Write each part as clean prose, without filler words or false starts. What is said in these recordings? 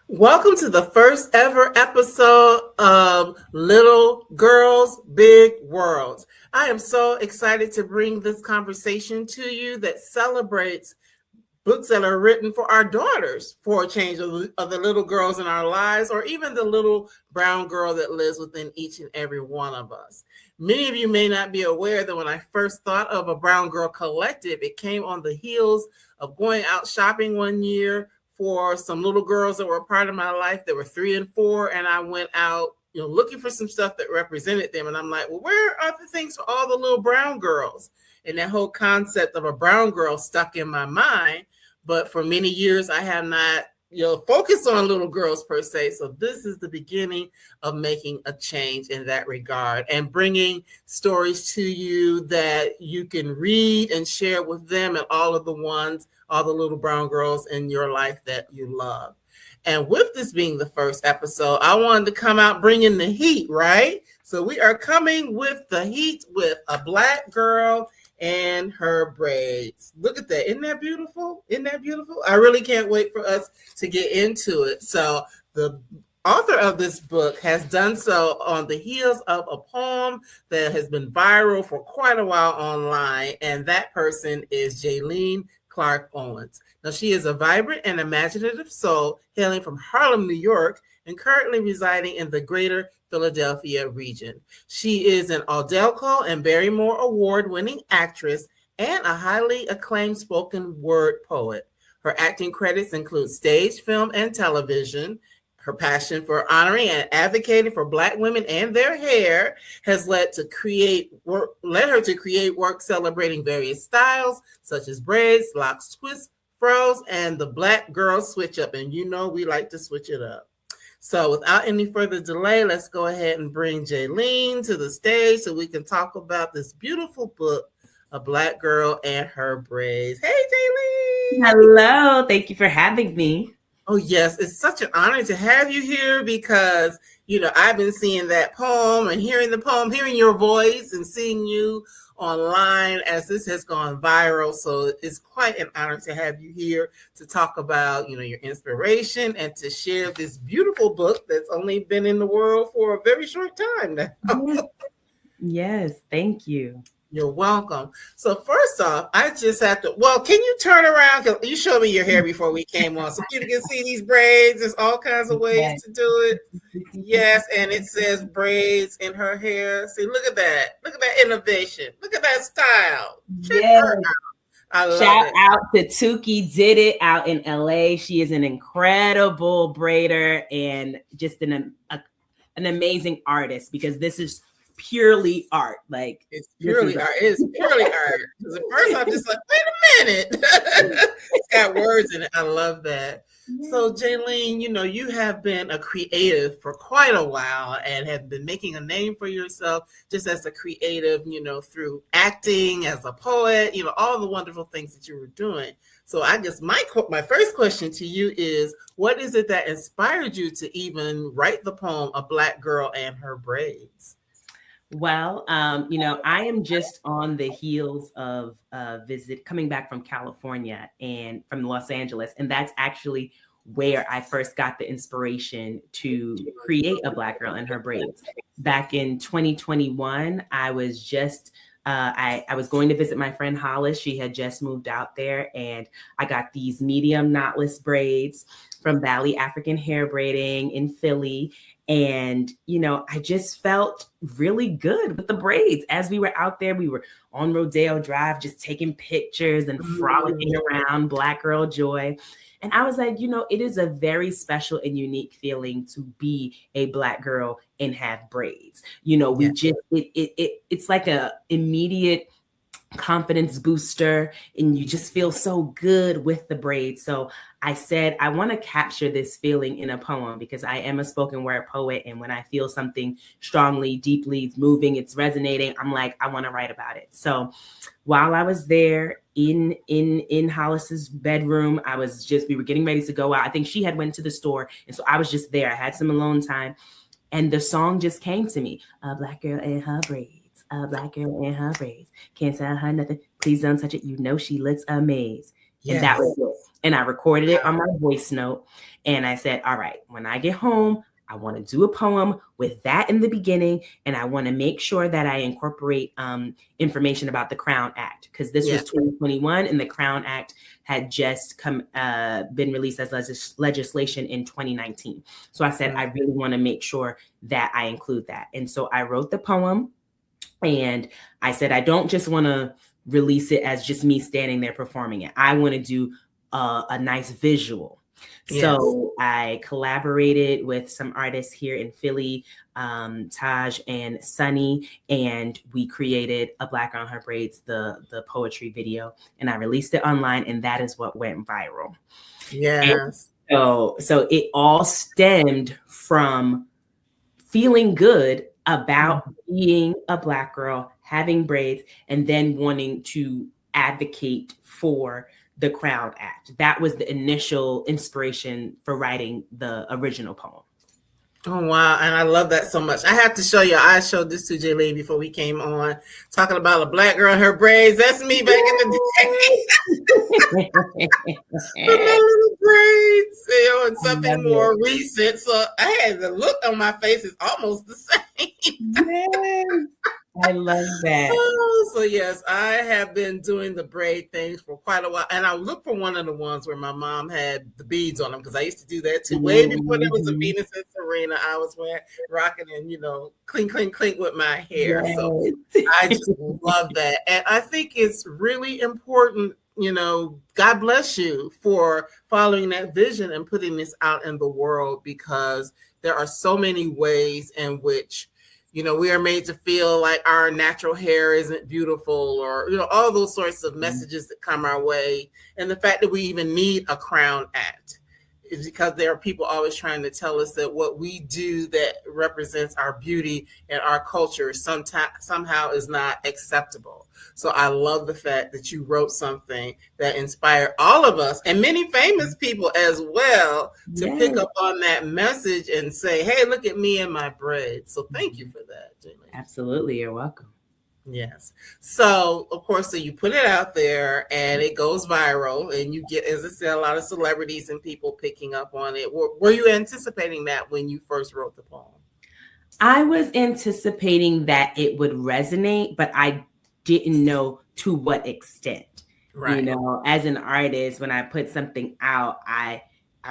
Welcome to the first ever episode of Little Girls, Big Worlds. I am so excited to bring this conversation to you that celebrates books that are written for our daughters for a change of the little girls in our lives, or even the little brown girl that lives within each and every one of us. Many of you may not be aware that when I first thought of a Brown Girl Collective, it came on the heels of going out shopping one year for some little girls that were a part of my life that were 3 and 4, and I went out, looking for some stuff that represented them. And I'm like, well, where are the things for all the little brown girls? And that whole concept of a brown girl stuck in my mind. But for many years, I have not, focused on little girls per se. So this is the beginning of making a change in that regard and bringing stories to you that you can read and share with them and all the little brown girls in your life that you love. And with this being the first episode, I wanted to come out bringing the heat, right? So we are coming with the heat with a Black girl and her braids. Look at that. Isn't that beautiful? Isn't that beautiful? I really can't wait for us to get into it. So the author of this book has done so on the heels of a poem that has been viral for quite a while online, and that person is Jaylene Clark Owens. Now, she is a vibrant and imaginative soul hailing from Harlem, New York, and currently residing in the greater Philadelphia region. She is an Aldelco and Barrymore award-winning actress and a highly acclaimed spoken word poet. Her acting credits include stage, film, and television. Her passion for honoring and advocating for Black women and their hair has led her to create work celebrating various styles, such as braids, locks, twists, fros, and the Black girl switch up. And we like to switch it up. So without any further delay, let's go ahead and bring Jaylene to the stage so we can talk about this beautiful book, A Black Girl and Her Braids. Hey, Jaylene. Hello. Thank you for having me. Oh, yes. It's such an honor to have you here because, I've been seeing that poem and hearing the poem, hearing your voice and seeing you online as this has gone viral. So it's quite an honor to have you here to talk about, your inspiration and to share this beautiful book that's only been in the world for a very short time now. Yes, thank you. You're welcome. So first off, I just have to, can you turn around? Because you showed me your hair before we came on. So people can see these braids. There's all kinds of ways to do it. Yes, and it says braids in her hair. See, look at that. Look at that innovation. Look at that style. Yes. Shout out to Tuki Did It out in LA. She is an incredible braider and just an amazing artist because this is purely art. Like it's purely art. It's purely art. Because at first I'm just like, wait a minute. It's got words in it. I love that. Yeah. So Jaylene, you have been a creative for quite a while and have been making a name for yourself just as a creative, through acting, as a poet, all the wonderful things that you were doing. So I guess my first question to you is, what is it that inspired you to even write the poem, A Black Girl and Her Braids? Well, I am just on the heels of a visit coming back from California and from Los Angeles. And that's actually where I first got the inspiration to create A Black Girl and Her Braids. Back in 2021, I was just I was going to visit my friend Hollis. She had just moved out there, and I got these medium knotless braids from Valley African Hair Braiding in Philly. And, I just felt really good with the braids. As we were out there, we were on Rodeo Drive, just taking pictures and frolicking around, Black girl joy. And I was like, it is a very special and unique feeling to be a Black girl and have braids. It's like a immediate confidence booster, and you just feel so good with the braids. So I said, I want to capture this feeling in a poem because I am a spoken word poet. And when I feel something strongly, deeply, it's moving, it's resonating, I'm like, I want to write about it. So while I was there in Hollis's bedroom, we were getting ready to go out. I think she had went to the store. And so I was just there. I had some alone time. And the song just came to me, A Black Girl and Her Braids. A black girl in her braids. Can't tell her nothing. Please don't touch it. She looks amazed. Yes. And that was it. and I recorded it on my voice note. And I said, all right, when I get home, I want to do a poem with that in the beginning. And I want to make sure that I incorporate information about the Crown Act, because this was 2021 and the Crown Act had just been released as legislation in 2019. So I said, I really want to make sure that I include that. And so I wrote the poem, and I said, I don't just want to release it as just me standing there performing it. I want to do a nice visual. So I collaborated with some artists here in Philly, Taj and Sunny, and we created A Black Girl in Her Braids, the poetry video, and I released it online, and that is what went viral. Yes. And so it all stemmed from feeling good about being a Black girl, having braids, and then wanting to advocate for the Crown Act. That was the initial inspiration for writing the original poem. Oh, wow. And I love that so much. I have to show you. I showed this to Jaylene before we came on, talking about a Black girl in her braids. That's me back in the day. The braids, and something more recent. So I had the look on my face is almost the same. Yes. I love that. Oh, so yes, I have been doing the braid things for quite a while, and I look for one of the ones where my mom had the beads on them, because I used to do that too. Way before there was a Venus and Serena, I was rocking and clink clink clink with my hair. Yes. So I just love that, and I think it's really important. God bless you for following that vision and putting this out in the world, because there are so many ways in which we are made to feel like our natural hair isn't beautiful, or, all those sorts of messages that come our way. And the fact that we even need a Crown Act is because there are people always trying to tell us that what we do that represents our beauty and our culture somehow is not acceptable. So I love the fact that you wrote something that inspired all of us, and many famous people as well, to pick up on that message and say, hey, look at me and my braids. So thank you for that, Jaylene. Absolutely. You're welcome. Yes. So, of course, so you put it out there and it goes viral, and you get, as I said, a lot of celebrities and people picking up on it. Were you anticipating that when you first wrote the poem? I was anticipating that it would resonate, but I didn't know to what extent. Right. As an artist, when I put something out, I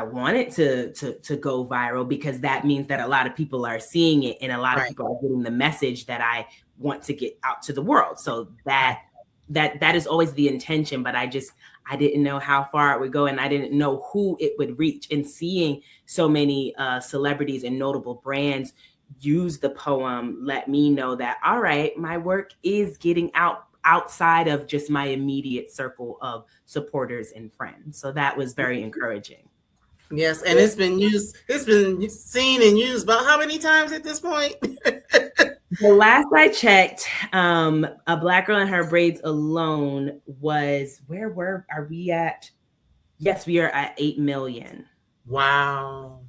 wanted to go viral, because that means that a lot of people are seeing it, and a lot of people are getting the message that I want to get out to the world. So that is always the intention, but I didn't know how far it would go, and I didn't know who it would reach. And seeing so many celebrities and notable brands use the poem let me know that, all right, my work is getting outside of just my immediate circle of supporters and friends. So that was very encouraging. Yes, and it's been seen and used about how many times at this point? The last I checked, A Black Girl in Her Braids alone was, are we at? Yes, we are at 8 million. Wow.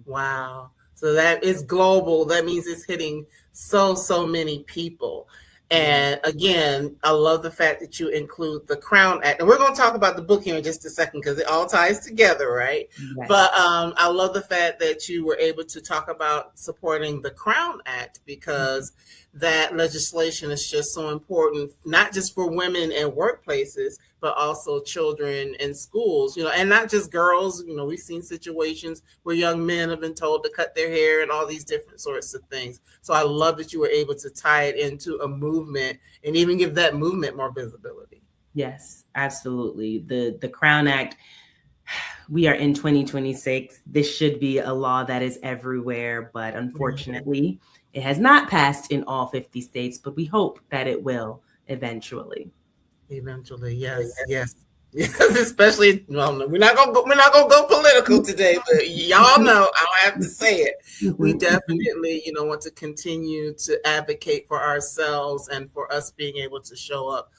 Wow. So that is global. That means it's hitting so many people. And again, I love the fact that you include the Crown Act. And we're going to talk about the book here in just a second, because it all ties together, right? But I love the fact that you were able to talk about supporting the Crown Act, because that legislation is just so important, not just for women in workplaces, but also children in schools, and not just girls. We've seen situations where young men have been told to cut their hair and all these different sorts of things. So I love that you were able to tie it into a movement and even give that movement more visibility. Yes, absolutely. The Crown Act, we are in 2026. This should be a law that is everywhere, but unfortunately, it has not passed in all 50 states, but we hope that it will eventually. Eventually, yes. Especially, well, we're not gonna go political today, but y'all know I don't have to say it. We definitely, want to continue to advocate for ourselves and for us being able to show up,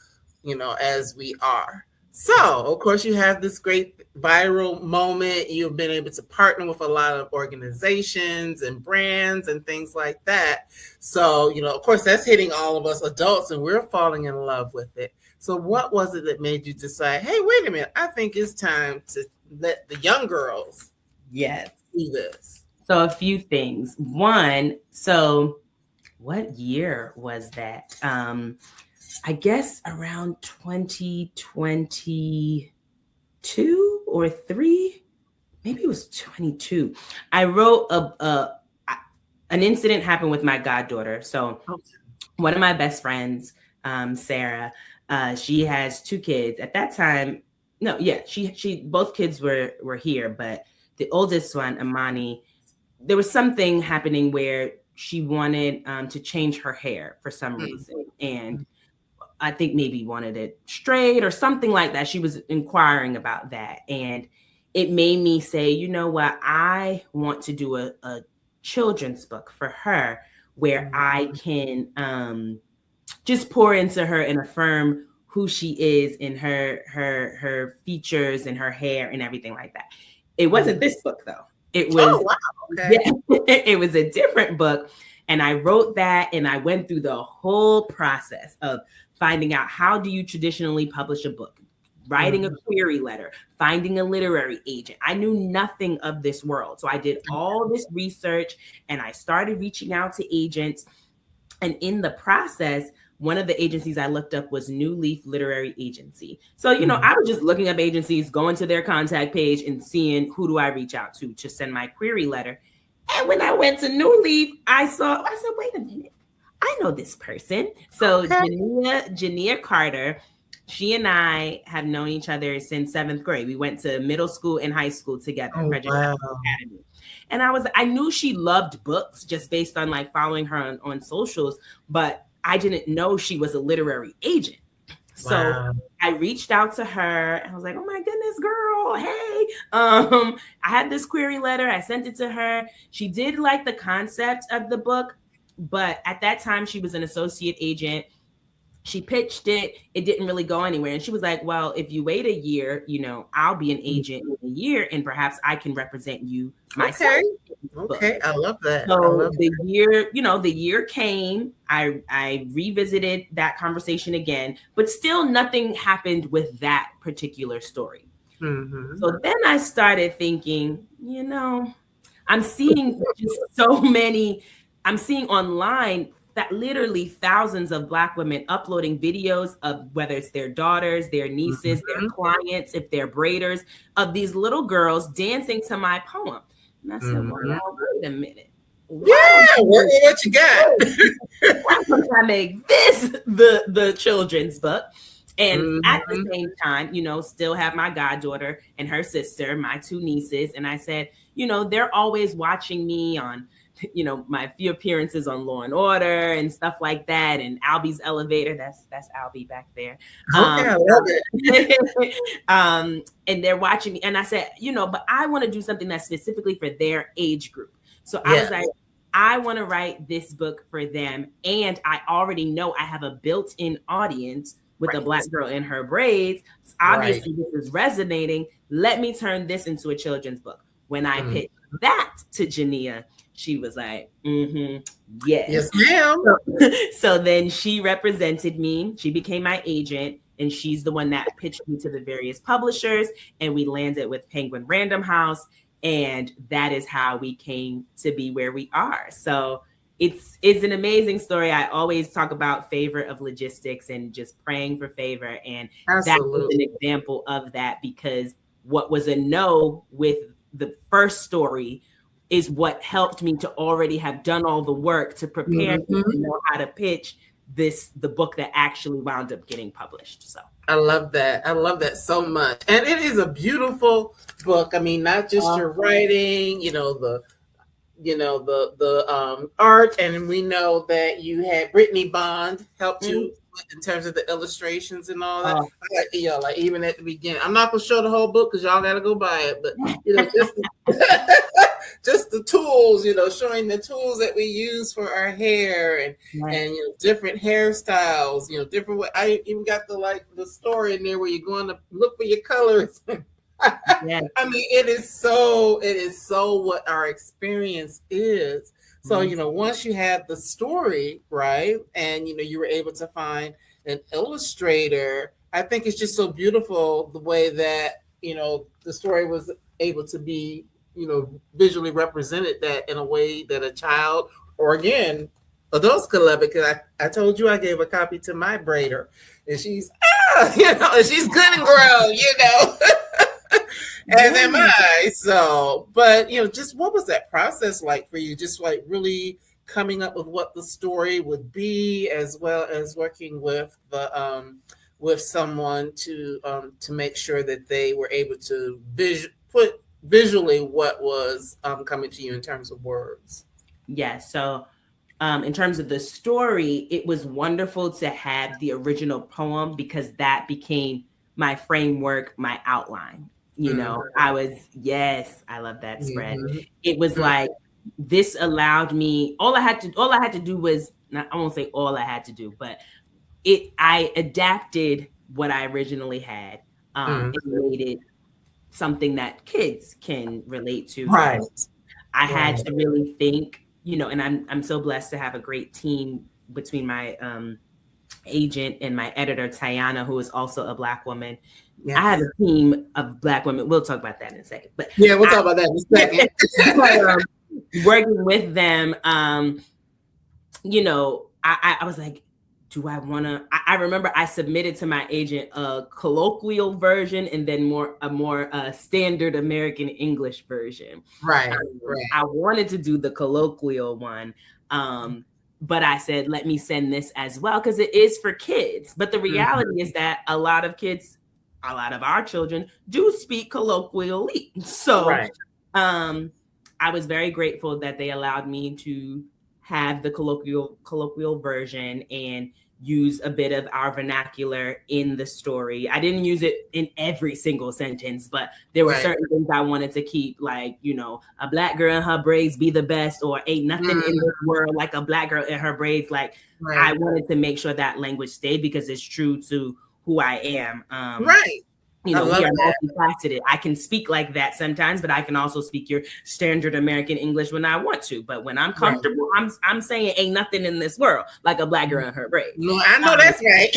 as we are. So, of course, you have this great viral moment. You've been able to partner with a lot of organizations and brands and things like that. So, of course, that's hitting all of us adults, and we're falling in love with it. So what was it that made you decide, hey, wait a minute, I think it's time to let the young girls see this? So a few things. One, so what year was that? I guess around 2022 or 3, maybe it was 22. I wrote an incident happened with my goddaughter. So one of my best friends, Sarah, she has 2 kids at that time. No, yeah, she both kids were here, but the oldest one, Amani, there was something happening where she wanted to change her hair for some reason. And I think maybe wanted it straight or something like that. She was inquiring about that. And it made me say, you know what? I want to do a children's book for her where I can just pour into her and affirm who she is in her features and her hair and everything like that. It wasn't this book though. It was, it was a different book. And I wrote that and I went through the whole process of finding out how do you traditionally publish a book, writing a query letter, finding a literary agent. I knew nothing of this world. So I did all this research and I started reaching out to agents. And in the process, one of the agencies I looked up was New Leaf Literary Agency. So, you know, I was just looking up agencies, going to their contact page and seeing who do I reach out to send my query letter. And when I went to New Leaf, I said, wait a minute, I know this person. So Jania Carter, she and I have known each other since 7th grade. We went to middle school and high school together. Academy. And I knew she loved books just based on like following her on socials, but I didn't know she was a literary agent. So I reached out to her and I was like, oh my goodness, girl, hey. I had this query letter. I sent it to her. She did like the concept of the book, but at that time she was an associate agent. She pitched it. It didn't really go anywhere. And she was like, well, if you wait a year, you know, I'll be an agent in a year and perhaps I can represent you myself. Okay. I love that. So the year came, I revisited that conversation again, but still nothing happened with that particular story. So then I started thinking, you know, I'm seeing online that literally thousands of Black women uploading videos of whether it's their daughters, their nieces, their clients, if they're braiders, of these little girls dancing to my poem. And I said, well, now, wait a minute. What you got? Why don't I make this the children's book? And at the same time, you know, still have my goddaughter and her sister, my 2 nieces. And I said, you know, they're always watching me on, you know, my few appearances on Law and Order and stuff like that. And Albie's Elevator, that's Albie back there. I love it. And they're watching me. And I said, you know, but I want to do something that's specifically for their age group. So I was like, I want to write this book for them. And I already know I have a built-in audience with a Black girl in her braids. So obviously this is resonating. Let me turn this into a children's book. When I pitched that to Jania, she was like, yes, ma'am. So then she represented me. She became my agent, and she's the one that pitched me to the various publishers. And we landed with Penguin Random House. And that is how we came to be where we are. So it's an amazing story. I always talk about favor of logistics and just praying for favor. And that was an example of that, because what was a no with the first story is what helped me to already have done all the work to prepare to know how to pitch the book that actually wound up getting published. So I love that. I love that so much. And it is a beautiful book. I mean, not just your writing, the art, and we know that you had Brittney Bond help you in terms of the illustrations and all that. Like even at the beginning, I'm not gonna show the whole book because y'all gotta go buy it, but just the tools, showing the tools that we use for our hair and different hairstyles, different way. I even got the story in there where you're going to look for your colors. I mean, it is so what our experience is. So, once you had the story, right, and, you were able to find an illustrator, I think it's just so beautiful the way that, the story was able to be, visually represented that in a way that a child, or again, adults could love it. Because I told you I gave a copy to my braider, and she's, and she's good and grown, as am I. So, but, just what was that process like for you? Just like really coming up with what the story would be, as well as working with the with someone to make sure that they were able to put visually what was coming to you in terms of words. Yes. So in terms of the story, it was wonderful to have the original poem because that became my framework, my outline. I love that spread. It was like, this allowed me, all I had to do was, I won't say all I had to do, but I adapted what I originally had and made it something that kids can relate to. Right. I had to really think, and I'm so blessed to have a great team between my agent and my editor, Tiana, who is also a Black woman. Yes. I have a team of Black women. We'll talk about that in a second. But yeah, we'll talk about that in a second. Working with them, I was like, do I want to? I remember I submitted to my agent a colloquial version and then a more standard American English version. Right. I wanted to do the colloquial one, but I said, let me send this as well because it is for kids. But the reality is that a lot of our children do speak colloquially. So I was very grateful that they allowed me to have the colloquial version and use a bit of our vernacular in the story. I didn't use it in every single sentence, but there were certain things I wanted to keep, like, a Black girl in her braids be the best, or ain't nothing in this world like a Black girl in her braids. Like, I wanted to make sure that language stayed because it's true to who I am. We are multifaceted. I can speak like that sometimes, but I can also speak your standard American English when I want to. But when I'm comfortable, I'm saying ain't nothing in this world like a Black girl in her braids. No, I know that's right.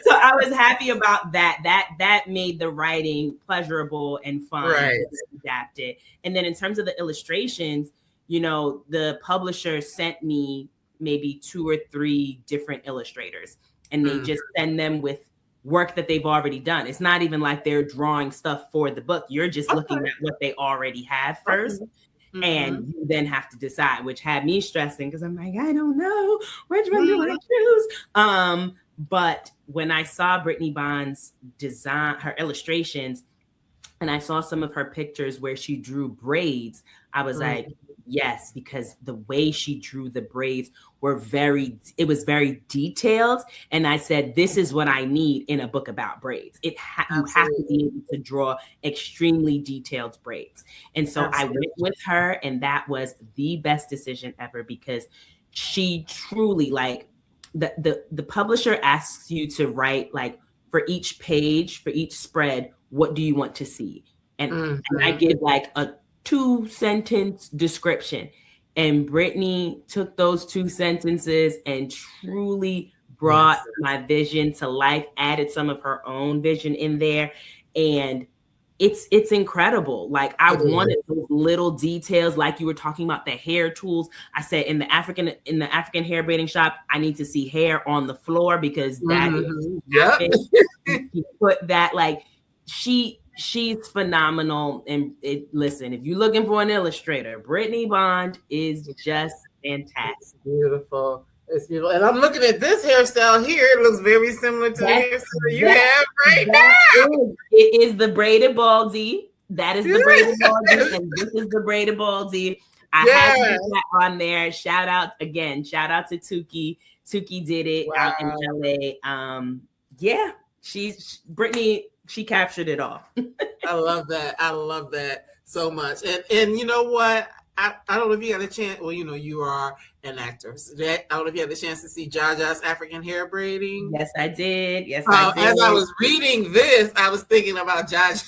So I was happy about that. That made the writing pleasurable and fun. To adapt it. And then in terms of the illustrations, the publisher sent me maybe 2 or 3 different illustrators. And they just send them with work that they've already done. It's not even like they're drawing stuff for the book. You're just looking at what they already have first. And you then have to decide, which had me stressing because I'm like, I don't know. Which one do I choose? But when I saw Brittney Bond's design, her illustrations, and I saw some of her pictures where she drew braids, I was like, yes, because the way she drew the braids it was very detailed. And I said, this is what I need in a book about braids. You have to be able to draw extremely detailed braids. And so I went with her, and that was the best decision ever because she truly, like, the publisher asks you to write, like, for each page, for each spread, what do you want to see? And I give like a 2-sentence description. And Brittney took those 2 sentences and truly brought my vision to life, added some of her own vision in there. And it's incredible. Like, I wanted those little details, like you were talking about the hair tools. I said in the African hair braiding shop, I need to see hair on the floor because that she put that, like, she's phenomenal. And listen, if you're looking for an illustrator, Brittney Bond is just fantastic. It's beautiful. It's beautiful. And I'm looking at this hairstyle here. It looks very similar to the hairstyle you have right now. It is the braided baldy. That is the braided baldy. And this is the braided baldy. I had to put that on there. Shout out to Tuki. Tuki did it out in LA. Brittney, she captured it all. I love that. I love that so much. And you know what? I don't know if you had a chance. Well, you are an actor. So I don't know if you had the chance to see Jaja's African hair braiding. Yes, I did. I did. As I was reading this, I was thinking about Jaja's.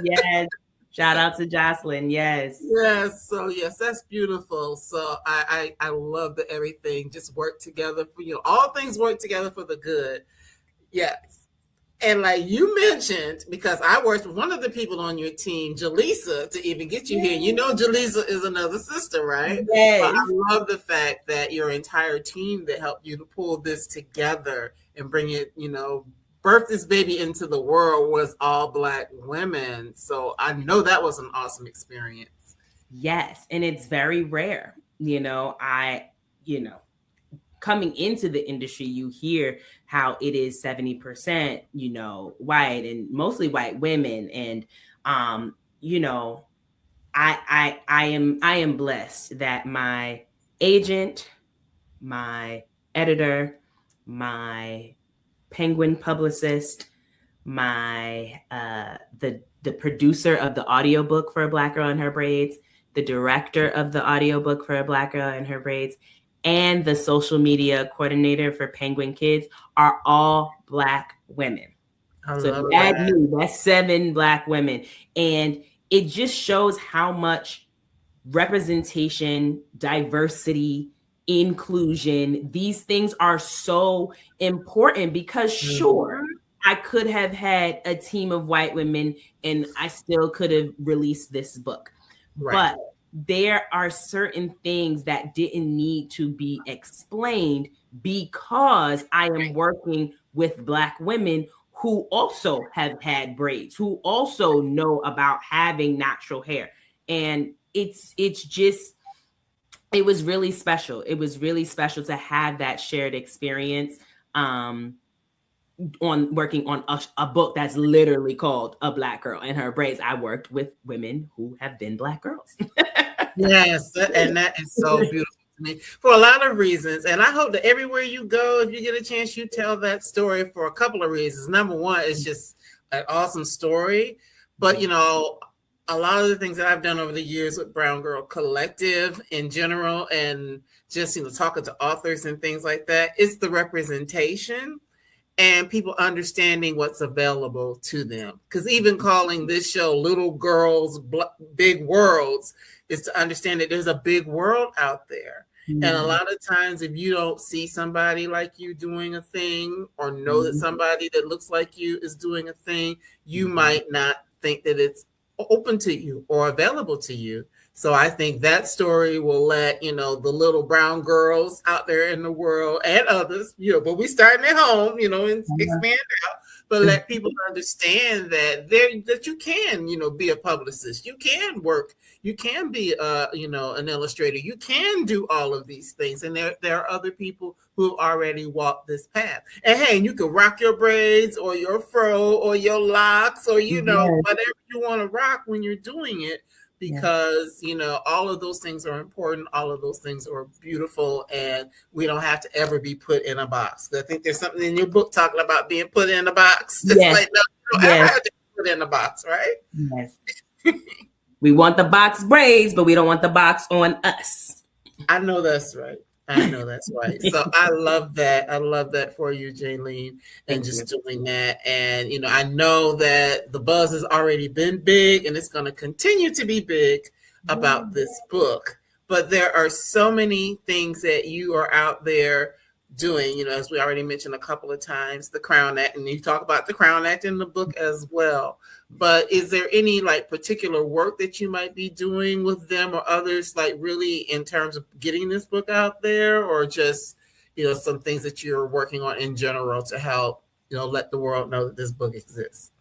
Yes. Shout out to Jocelyn. Yes. Yes. So yes, that's beautiful. So I love that everything just worked together for all things work together for the good. Yes. And like you mentioned, because I worked with one of the people on your team, Jaleesa, to even get you here. Jaleesa is another sister, right? But Yes. I love the fact that your entire team that helped you to pull this together and bring it, birth this baby into the world was all Black women. So I know that was an awesome experience. Yes. And it's very rare. Coming into the industry, you hear how it is 70%, white and mostly white women. And, I am blessed that my agent, my editor, my Penguin publicist, my the producer of the audiobook for A Black Girl and Her Braids, the director of the audiobook for A Black Girl and Her Braids, and the social media coordinator for Penguin Kids are all Black women. So add me, that's 7 Black women. And it just shows how much representation, diversity, inclusion, these things are so important because sure, I could have had a team of white women and I still could have released this book. Right. But there are certain things that didn't need to be explained because I am working with Black women who also have had braids, who also know about having natural hair. And it was really special. It was really special to have that shared experience on working on a book that's literally called A Black Girl and Her Braids. I worked with women who have been Black girls. Yes, and that is so beautiful to me for a lot of reasons. And I hope that everywhere you go, if you get a chance, you tell that story for a couple of reasons. Number one, it's just an awesome story. But, a lot of the things that I've done over the years with Brown Girl Collective in general, and just, talking to authors and things like that, it's the representation and people understanding what's available to them. Because even calling this show Little Girls, Big Worlds is to understand that there's a big world out there. Mm-hmm. And a lot of times, if you don't see somebody like you doing a thing or know that somebody that looks like you is doing a thing, you might not think that it's open to you or available to you. So I think that story will let, the little brown girls out there in the world and others, but we starting at home, and expand out, but let people understand that you can, be a publicist, you can work, you can be, an illustrator, you can do all of these things. And there are other people who already walked this path. And hey, you can rock your braids or your fro or your locks or, whatever you want to rock when you're doing it. Because, all of those things are important. All of those things are beautiful. And we don't have to ever be put in a box. I think there's something in your book talking about being put in a box. It's like, no, you don't ever have to be put in a box, right? Yes. We want the box braids, but we don't want the box on us. I know that's right. So I love that. I love that for you, Jaylene, and doing that. And, I know that the buzz has already been big and it's going to continue to be big about this book. But there are so many things that you are out there doing, as we already mentioned a couple of times, the Crown Act, and you talk about the Crown Act in the book as well. But is there any particular work that you might be doing with them or others, really in terms of getting this book out there, or just, some things that you're working on in general to help, let the world know that this book exists?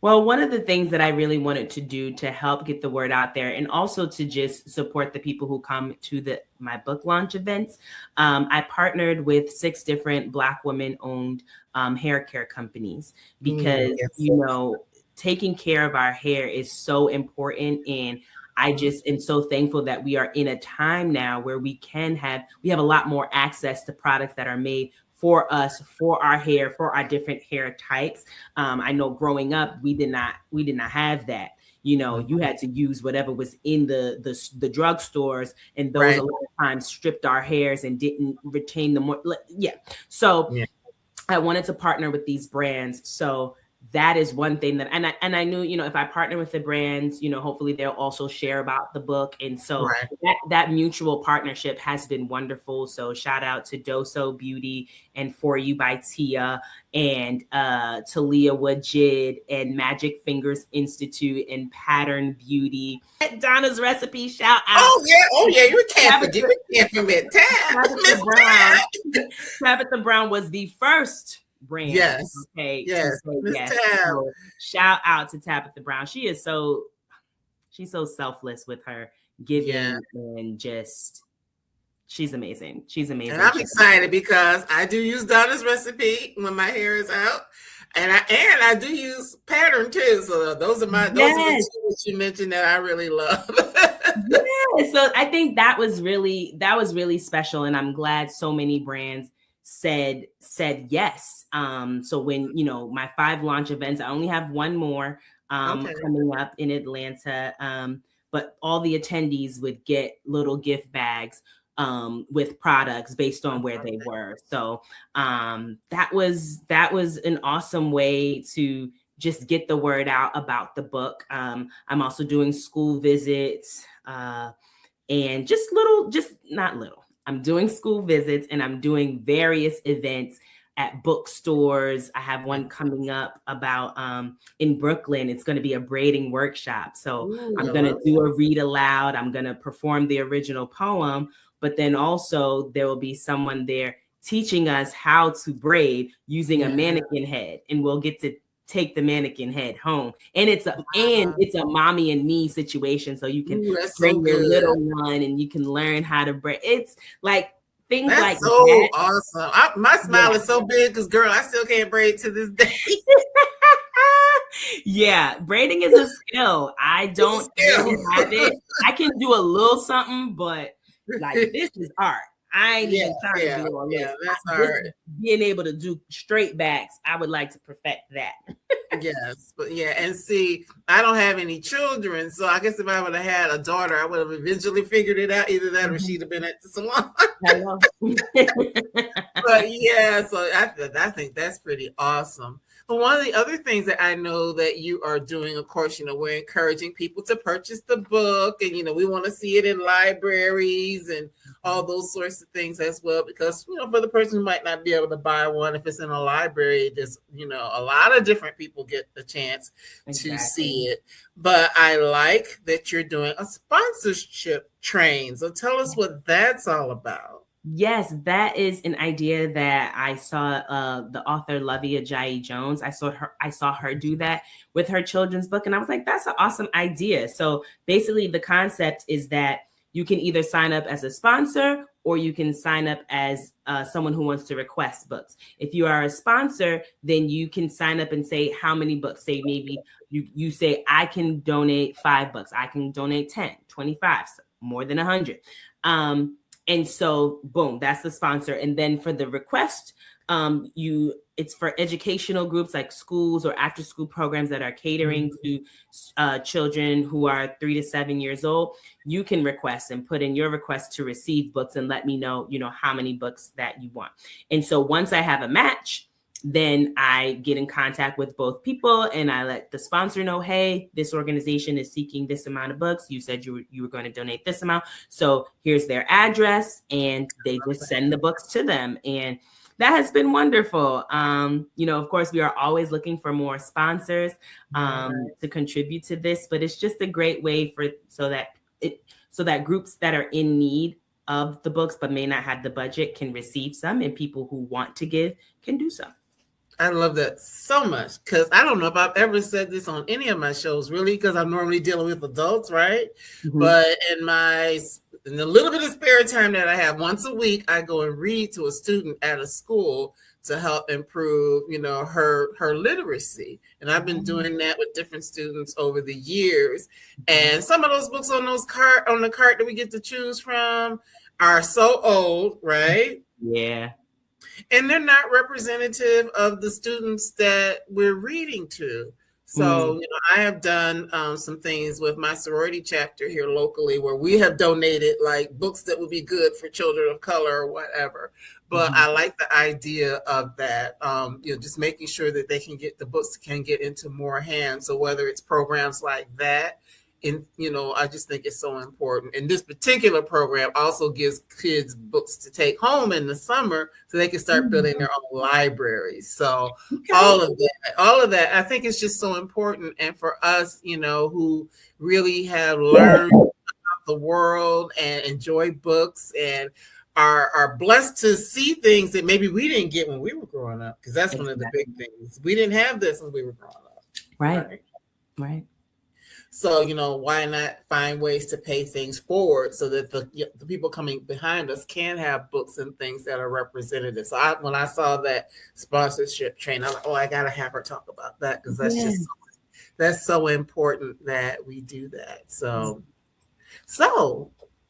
Well, one of the things that I really wanted to do to help get the word out there and also to just support the people who come to my book launch events, I partnered with 6 different Black women-owned hair care companies because, taking care of our hair is so important. And I just am so thankful that we are in a time now where we have a lot more access to products that are made for us, for our hair, for our different hair types. I know growing up, we did not have that. You had to use whatever was in the drugstores, and those a lot of times stripped our hairs and didn't retain the more. So I wanted to partner with these brands. So that is one thing that, and I knew, if I partner with the brands, hopefully they'll also share about the book. And so that mutual partnership has been wonderful. So shout out to Doso Beauty and For You by Tia and Talia Wajid and Magic Fingers Institute and Pattern Beauty. Donna's Recipe, shout out. Oh yeah, you can't forget Tabitha Brown was the first brand. Yes. Okay. Yes. So, shout out to Tabitha Brown. She's so selfless with her giving and just she's amazing. She's amazing. And I'm excited because I do use Donna's Recipe when my hair is out. And I do use Pattern too. So those are the two that you mentioned that I really love. So I think that was really special. And I'm glad so many brands said yes. So when, my 5 launch events, I only have one more coming up in Atlanta. But all the attendees would get little gift bags with products based on where they were. So that was an awesome way to just get the word out about the book. I'm also doing school visits and I'm doing school visits and I'm doing various events at bookstores. I have one coming up about in Brooklyn. It's going to be a braiding workshop. So I'm going to do a read aloud. I'm going to perform the original poem, but then also there will be someone there teaching us how to braid using a mannequin head, and we'll get to take the mannequin head home. And it's a mommy and me situation. So you can bring your little one and you can learn how to braid. It's like things like so that. Awesome. My smile is so big because, girl, I still can't braid to this day. Yeah, braiding is a skill. I don't really have it. I can do a little something, but like this is art. I ain't even trying to do all this. That's hard. Being able to do straight backs, I would like to perfect that. Yes, but and see, I don't have any children, so I guess if I would have had a daughter, I would have eventually figured it out. Either that or she'd have been at the salon. But so I think that's pretty awesome. But one of the other things that I know that you are doing, of course, we're encouraging people to purchase the book, and we want to see it in libraries and all those sorts of things as well, because for the person who might not be able to buy one, if it's in a library, just a lot of different people get the chance to see it. But I like that you're doing a sponsorship train. So tell us what that's all about. Yes, that is an idea that I saw the author Lovia Ajayi-Jones. I saw her do that with her children's book, and I was like, that's an awesome idea. So basically the concept is that you can either sign up as a sponsor or you can sign up as someone who wants to request books. If you are a sponsor, then you can sign up and say how many books. Say maybe you say, I can donate 5 books. I can donate 10, 25, more than 100. And so, boom, that's the sponsor. And then for the request, it's for educational groups like schools or after school programs that are catering to children who are 3 to 7 years old. You can request and put in your request to receive books and let me know, how many books that you want. And so once I have a match, then I get in contact with both people and I let the sponsor know, hey, this organization is seeking this amount of books. You said you were going to donate this amount. So here's their address, and they just send the books to them. And that has been wonderful. Of course, we are always looking for more sponsors to contribute to this, but it's just a great way so that groups that are in need of the books but may not have the budget can receive some, and people who want to give can do so. I love that so much, because I don't know if I've ever said this on any of my shows, really, because I'm normally dealing with adults, right? Mm-hmm. But in the little bit of spare time that I have once a week, I go and read to a student at a school to help improve, her literacy. And I've been doing that with different students over the years. And some of those books on the cart that we get to choose from are so old, right? Yeah. And they're not representative of the students that we're reading to. So, I have done some things with my sorority chapter here locally where we have donated like books that would be good for children of color or whatever. But I like the idea of that, just making sure that the books can get into more hands. So whether it's programs like that, I just think it's so important. And this particular program also gives kids books to take home in the summer so they can start building their own libraries. So all of that, I think it's just so important. And for us, who really have learned about the world and enjoy books and are blessed to see things that maybe we didn't get when we were growing up, because that's one of the big things. We didn't have this when we were growing up. Right. So, why not find ways to pay things forward so that the people coming behind us can have books and things that are representative. So when I saw that sponsorship train, I'm like, I got to have her talk about that, because that's so important that we do that. So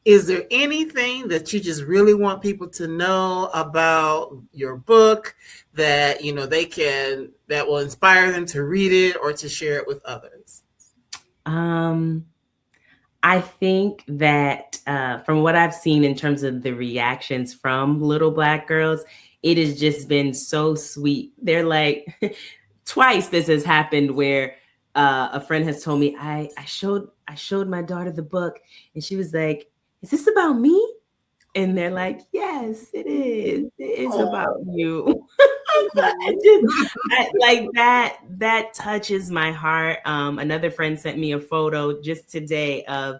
is there anything that you just really want people to know about your book that, that will inspire them to read it or to share it with others? I think that from what I've seen in terms of the reactions from little Black girls, it has just been so sweet. They're like, twice this has happened where a friend has told me, I showed my daughter the book and she was like, "Is this about me?" And they're like, "Yes, it is. It is about you." Like that touches my heart. Another friend sent me a photo just today of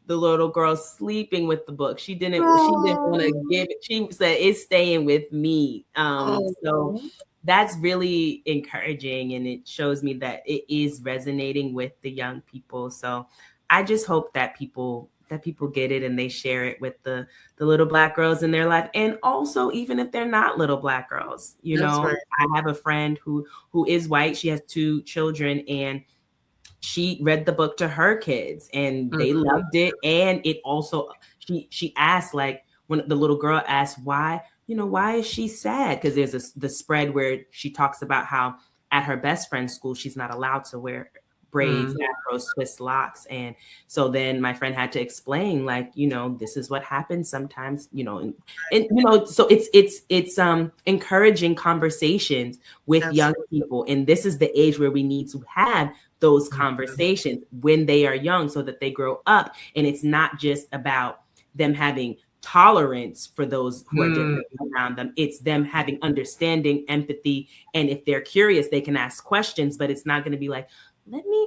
the little girl sleeping with the book. She didn't want to give it. She said it's staying with me. So that's really encouraging, and it shows me that it is resonating with the young people. So I just hope that people get it and they share it with the little Black girls in their life. And also, even if they're not little Black girls, right. I have a friend who is white. She has 2 children, and she read the book to her kids and they loved it. And it also, she asked, like, when the little girl asked why is she sad? Because there's the spread where she talks about how at her best friend's school, she's not allowed to wear braids, afros, twist locks. And so then my friend had to explain, like, this is what happens sometimes, and so it's encouraging conversations with young people. And this is the age where we need to have those conversations when they are young, so that they grow up. And it's not just about them having tolerance for those who are different around them. It's them having understanding, empathy. And if they're curious, they can ask questions, but it's not going to be like,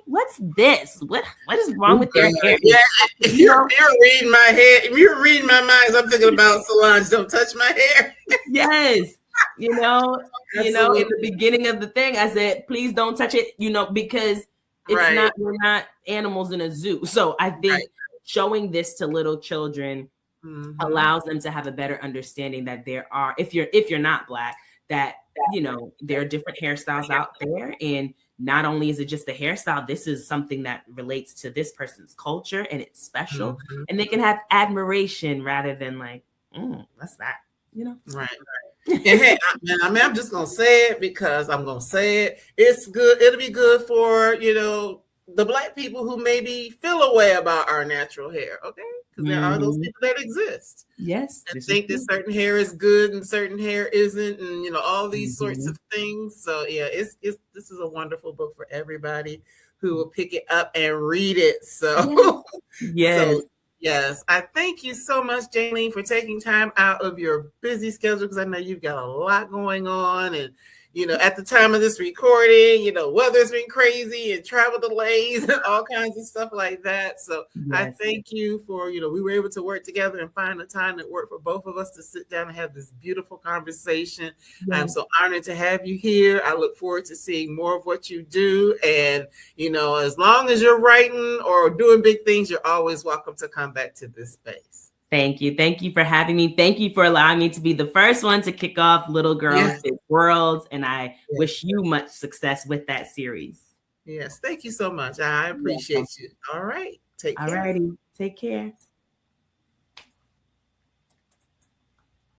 what's this? What is wrong with their hair? Yeah, you're reading my hair. You're reading my mind. I'm thinking about Solange. Don't touch my hair. Yes. In the beginning of the thing, I said, please don't touch it, because it's we're not animals in a zoo. So I think showing this to little children allows them to have a better understanding that there are, if you're not Black, that, there are different hairstyles out there. And not only is it just the hairstyle, this is something that relates to this person's culture and it's special. And they can have admiration rather than like, what's that? Right. And hey, I'm just going to say it because I'm going to say it. It's good. It'll be good for, the Black people who maybe feel a way about our natural hair. Okay. Because there are those people that exist. Yes. And think that certain hair is good and certain hair isn't, and all these sorts of things. So yeah, this is a wonderful book for everybody who will pick it up and read it. So yes, I thank you so much, Jaylene, for taking time out of your busy schedule, because I know you've got a lot going on. And at the time of this recording, weather's been crazy and travel delays and all kinds of stuff like that. So I thank you for, we were able to work together and find a time that worked for both of us to sit down and have this beautiful conversation. I'm so honored to have you here. I look forward to seeing more of what you do. And, as long as you're writing or doing big things, you're always welcome to come back to this space. Thank you. Thank you for having me. Thank you for allowing me to be the first one to kick off Little Girls Big Worlds. And I wish you much success with that series. Yes. Thank you so much. I appreciate you. All right. Take care. All righty. Take care.